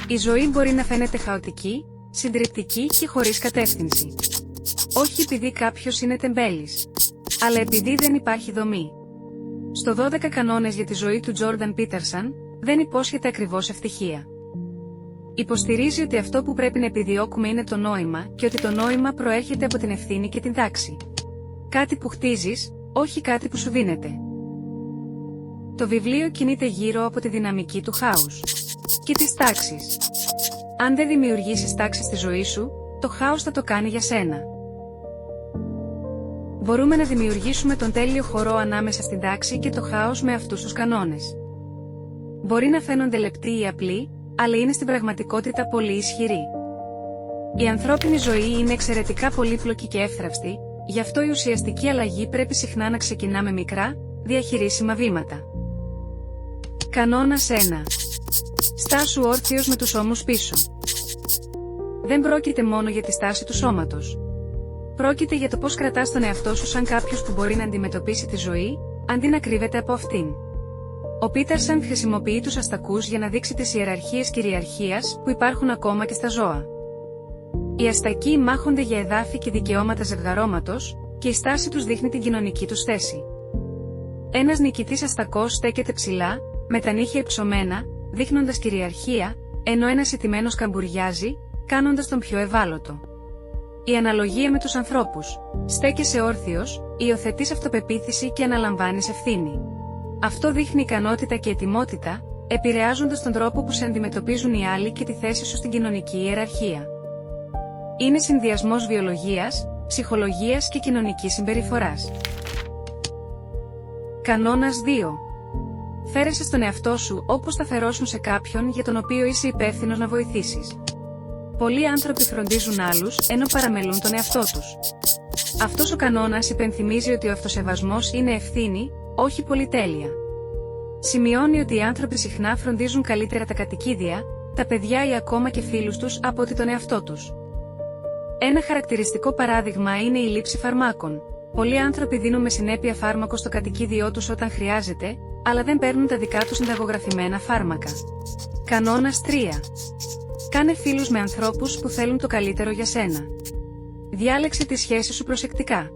Η ζωή μπορεί να φαίνεται χαοτική, συντριπτική και χωρίς κατεύθυνση. Όχι επειδή κάποιος είναι τεμπέλης, αλλά επειδή δεν υπάρχει δομή. Στο 12 κανόνες για τη ζωή του Τζόρνταν Πίτερσον, δεν υπόσχεται ακριβώς ευτυχία. Υποστηρίζει ότι αυτό που πρέπει να επιδιώκουμε είναι το νόημα και ότι το νόημα προέρχεται από την ευθύνη και την τάξη. Κάτι που χτίζεις, όχι κάτι που σου δίνεται. Το βιβλίο κινείται γύρω από τη δυναμική του χάους και της τάξης. Αν δεν δημιουργήσεις τάξη στη ζωή σου, το χάος θα το κάνει για σένα. Μπορούμε να δημιουργήσουμε τον τέλειο χορό ανάμεσα στην τάξη και το χάος με αυτούς τους κανόνες. Μπορεί να φαίνονται λεπτοί ή απλοί, αλλά είναι στην πραγματικότητα πολύ ισχυροί. Η ανθρώπινη ζωή είναι εξαιρετικά πολύπλοκη και εύθραυστη, γι' αυτό η ουσιαστική αλλαγή πρέπει συχνά να ξεκινά με μικρά, διαχειρίσιμα βήματα. Κανόνας 1. Στάσου όρθιος με τους ώμους πίσω. Δεν πρόκειται μόνο για τη στάση του σώματος. Πρόκειται για το πώς κρατάς τον εαυτό σου σαν κάποιος που μπορεί να αντιμετωπίσει τη ζωή, αντί να κρύβεται από αυτήν. Ο Πίτερσον χρησιμοποιεί τους αστακούς για να δείξει τις ιεραρχίες κυριαρχίας που υπάρχουν ακόμα και στα ζώα. Οι αστακοί μάχονται για εδάφη και δικαιώματα ζευγαρώματος, και η στάση τους δείχνει την κοινωνική τους θέση. Ένας νικητής αστακός στέκεται ψηλά, με τα νύχια υψωμένα, δείχνοντας κυριαρχία, ενώ ένας ηττημένος καμπουριάζει, κάνοντας τον πιο ευάλωτο. Η αναλογία με τους ανθρώπους. Στέκεσαι όρθιος, υιοθετείς αυτοπεποίθηση και αναλαμβάνεις ευθύνη. Αυτό δείχνει ικανότητα και ετοιμότητα, επηρεάζοντας τον τρόπο που σε αντιμετωπίζουν οι άλλοι και τη θέση σου στην κοινωνική ιεραρχία. Είναι συνδυασμός βιολογίας, ψυχολογίας και κοινωνικής συμπεριφοράς. Κανόνας 2. Φέρεσαι στον εαυτό σου όπως θα φερόσουν σε κάποιον για τον οποίο είσαι υπεύθυνος να βοηθήσεις. Πολλοί άνθρωποι φροντίζουν άλλους, ενώ παραμελούν τον εαυτό τους. Αυτός ο κανόνας υπενθυμίζει ότι ο αυτοσεβασμός είναι ευθύνη, όχι πολυτέλεια. Σημειώνει ότι οι άνθρωποι συχνά φροντίζουν καλύτερα τα κατοικίδια, τα παιδιά ή ακόμα και φίλους τους από ότι τον εαυτό τους. Ένα χαρακτηριστικό παράδειγμα είναι η λήψη φαρμάκων. Πολλοί άνθρωποι δίνουν με συνέπεια φάρμακο στο κατοικίδιό τους όταν χρειάζεται, αλλά δεν παίρνουν τα δικά τους συνταγογραφημένα φάρμακα. Κανόνας 3. Κάνε φίλους με ανθρώπους που θέλουν το καλύτερο για σένα. Διάλεξε τις σχέσεις σου προσεκτικά.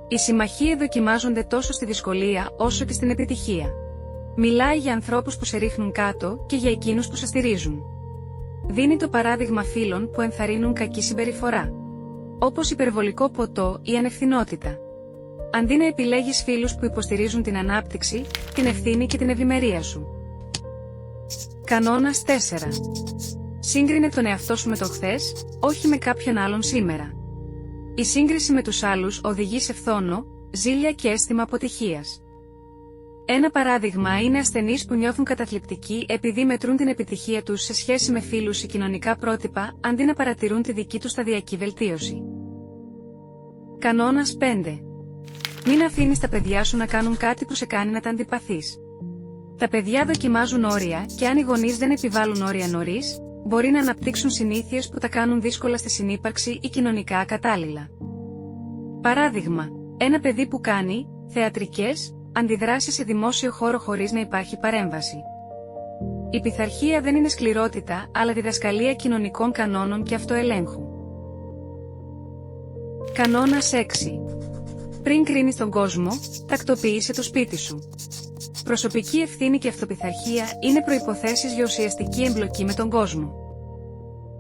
Οι συμμαχίες δοκιμάζονται τόσο στη δυσκολία όσο και στην επιτυχία. Μιλάει για ανθρώπους που σε ρίχνουν κάτω και για εκείνους που σε στηρίζουν. Δίνει το παράδειγμα φίλων που ενθαρρύνουν κακή συμπεριφορά, όπως υπερβολικό ποτό ή ανευθυνότητα. Αντί να επιλέγεις φίλους που υποστηρίζουν την ανάπτυξη, την ευθύνη και την ευημερία σου. Κανόνας 4. Σύγκρινε τον εαυτό σου με το χθες, όχι με κάποιον άλλον σήμερα. Η σύγκριση με τους άλλους οδηγεί σε φθόνο, ζήλια και αίσθημα αποτυχίας. Ένα παράδειγμα είναι ασθενείς που νιώθουν καταθλιπτικοί επειδή μετρούν την επιτυχία τους σε σχέση με φίλους ή κοινωνικά πρότυπα, αντί να παρατηρούν τη δική τους σταδιακή βελτίωση. Κανόνας 5. Μην αφήνεις τα παιδιά σου να κάνουν κάτι που σε κάνει να τα αντιπαθείς. Τα παιδιά δοκιμάζουν όρια και αν οι γονείς δεν επιβάλλουν όρια νωρίς, μπορεί να αναπτύξουν συνήθειες που τα κάνουν δύσκολα στη συνύπαρξη ή κοινωνικά ακατάλληλα. Παράδειγμα, ένα παιδί που κάνει θεατρικές αντιδράσεις σε δημόσιο χώρο χωρίς να υπάρχει παρέμβαση. Η πειθαρχία δεν είναι σκληρότητα, αλλά διδασκαλία κοινωνικών κανόνων και αυτοελέγχου. Κανόνας 6. Πριν κρίνεις τον κόσμο, τακτοποίησε το σπίτι σου. Προσωπική ευθύνη και αυτοπειθαρχία είναι προϋποθέσεις για ουσιαστική εμπλοκή με τον κόσμο.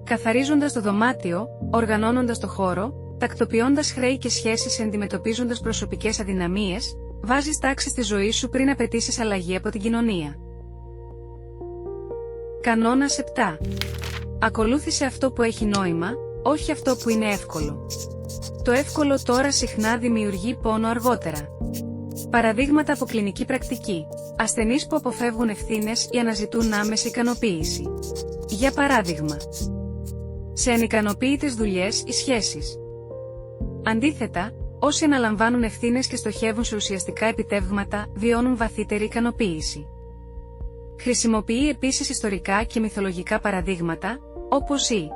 Καθαρίζοντας το δωμάτιο, οργανώνοντας το χώρο, τακτοποιώντας χρέη και σχέσεις, αντιμετωπίζοντας προσωπικές αδυναμίες, βάζεις τάξη στη ζωή σου πριν απαιτήσεις αλλαγή από την κοινωνία. Κανόνας 7. Ακολούθησε αυτό που έχει νόημα, όχι αυτό που είναι εύκολο. Το εύκολο τώρα συχνά δημιουργεί πόνο αργότερα. Παραδείγματα από κλινική πρακτική. Ασθενείς που αποφεύγουν ευθύνες ή αναζητούν άμεση ικανοποίηση. Για παράδειγμα, σε ανικανοποίητες δουλειές ή σχέσεις. Αντίθετα, όσοι αναλαμβάνουν ευθύνες και στοχεύουν σε ουσιαστικά επιτεύγματα, βιώνουν βαθύτερη ικανοποίηση. Χρησιμοποιεί επίσης ιστορικά και μυθολογικά παραδείγματα, όπως η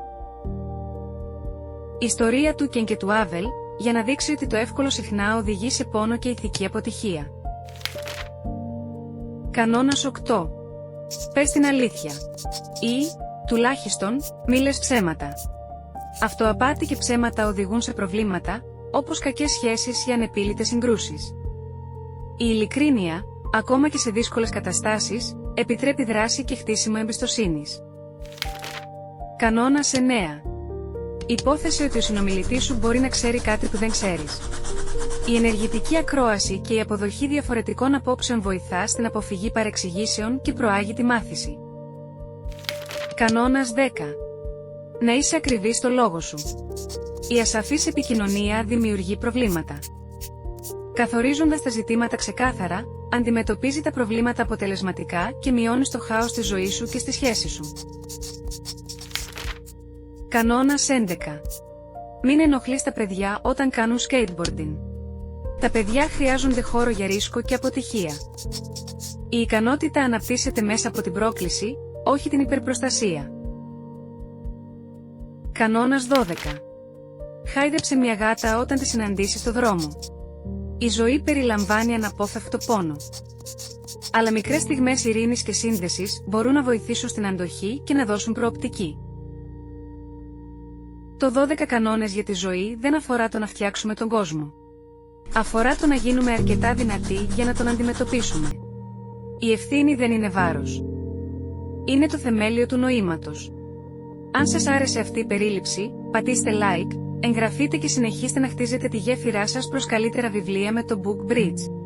ιστορία του Κεν και του Άβελ, για να δείξει ότι το εύκολο συχνά οδηγεί σε πόνο και ηθική αποτυχία. Κανόνας 8. Πες την αλήθεια. Ή Τουλάχιστον, μη λες ψέματα. Αυτοαπάτη και ψέματα οδηγούν σε προβλήματα, όπως κακές σχέσεις ή ανεπίλητες συγκρούσεις. Η ειλικρίνεια, ακόμα και σε δύσκολες καταστάσεις, επιτρέπει δράση και χτίσιμο εμπιστοσύνης. Κανόνας 9. Υπόθεση ότι ο συνομιλητής σου μπορεί να ξέρει κάτι που δεν ξέρεις. Η ενεργητική ακρόαση και η αποδοχή διαφορετικών απόψεων βοηθά στην αποφυγή παρεξηγήσεων και προάγει τη μάθηση. Κανόνας 10. Να είσαι ακριβής στο λόγο σου. Η ασαφής επικοινωνία δημιουργεί προβλήματα. Καθορίζοντας τα ζητήματα ξεκάθαρα, αντιμετωπίζει τα προβλήματα αποτελεσματικά και μειώνεις το χάος στη ζωή σου και στη σχέση σου. Κανόνας 11. Μην ενοχλείς τα παιδιά όταν κάνουν skateboarding. Τα παιδιά χρειάζονται χώρο για ρίσκο και αποτυχία. Η ικανότητα αναπτύσσεται μέσα από την πρόκληση, όχι την υπερπροστασία. Κανόνας 12. Χάιδεψε μια γάτα όταν τη συναντήσεις στο δρόμο. Η ζωή περιλαμβάνει αναπόφευκτο πόνο. Αλλά μικρές στιγμές ειρήνης και σύνδεσης μπορούν να βοηθήσουν στην αντοχή και να δώσουν προοπτική. Το 12 κανόνες για τη ζωή δεν αφορά το να φτιάξουμε τον κόσμο. Αφορά το να γίνουμε αρκετά δυνατοί για να τον αντιμετωπίσουμε. Η ευθύνη δεν είναι βάρος. Είναι το θεμέλιο του νοήματος. Αν σας άρεσε αυτή η περίληψη, πατήστε like, εγγραφείτε και συνεχίστε να χτίζετε τη γέφυρά σας προς καλύτερα βιβλία με το Book Bridge.